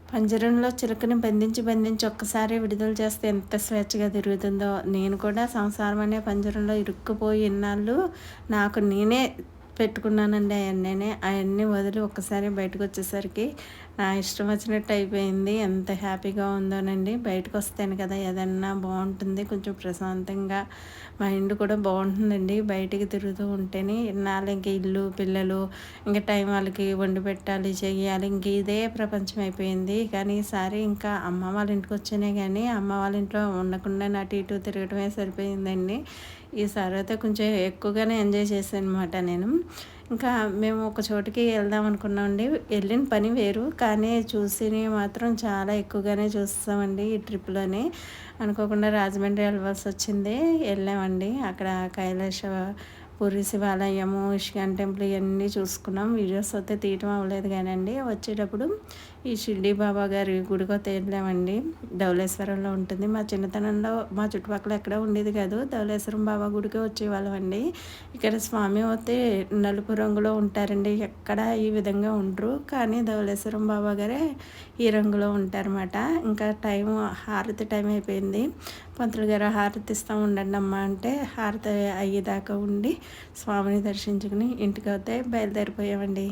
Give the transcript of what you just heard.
పంజరంలో చిలుకని బంధించి బంధించి ఒక్కసారి విడుదల చేస్తే ఎంత స్వేచ్ఛగా తిరుగుతుందో, నేను కూడా సంసారం అనే పంజరంలో ఇరుక్కుపోయి ఇన్నాళ్ళు నాకు నేనే పెట్టుకున్నానండి అయన్నీ వదిలి ఒక్కసారి బయటకొచ్చేసరికి నా ఇష్టం వచ్చినట్టు అయిపోయింది. ఎంత హ్యాపీగా ఉందోనండి. బయటకొస్తేనే కదా ఏదన్నా బావుంటుంది. కొంచెం ప్రశాంతంగా మైండ్ కూడా బావుంటుందండి. బయటికి తిరుగుతూ ఉంటేనే ఇన్నాళ్ళు ఇంక ఇల్లు, పిల్లలు, ఇంక టైం వాళ్ళకి వండి పెట్టాలి, చెయ్యాలి. ఇంక ఇదే ప్రపంచం అయిపోయింది. కానీ ఈసారి ఇంకా అమ్మ వాళ్ళ ఇంటికొచ్చానే గానీ, అమ్మ వాళ్ళ ఇంట్లో ఉండకుండా అటు ఇటు తిరగటమే సరిపోయిందండి. ఈసారి అయితే కొంచెం ఎక్కువగానే ఎంజాయ్ చేశాననమాట నేను. ఇంకా మేము ఒక చోటికి వెళ్దాం అనుకున్నామండి. వెళ్ళిన పని వేరు. కానీ చూసినవి మాత్రం చాలా ఎక్కువగానే చూసేసామండి ఈ ట్రిప్‌లోని. అనుకోకుండా రాజమండ్రి వెళ్ళవలసొచ్చింది. వెళ్ళామండి. అక్కడ కైలాస పూరి శివాలయము, ఇస్కాన్ టెంపుల్ ఇయన్నీ చూసుకున్నాం. వీడియోస్ అయితే తీయటం అవ్వలేదు గానండి. వచ్చేటప్పుడు ఈ షిరిడీ బాబా గారి గుడికైతే వెళ్ళామండి. ధవళేశ్వరంలో ఉంటుంది. మా చిన్నతనంలో మా చుట్టుపక్కల ఎక్కడ ఉండేది కాదు. ధవళేశ్వరం బాబా గుడికే వచ్చేవాళ్ళమండి. ఇక్కడ స్వామి అయితే నలుపు రంగులో ఉంటారండి. ఎక్కడ ఈ విధంగా ఉండరు. కానీ ధవళేశ్వరం బాబా గారే ఈ రంగులో ఉంటారన్నమాట. ఇంకా హారతి టైం అయిపోయింది. పంతులు గారు హారతి ఇస్తా ఉండండమ్మా అంటే హారతి అయ్యేదాకా ఉండి స్వామిని దర్శించుకుని ఇంటికైతే బయలుదేరిపోయామండి.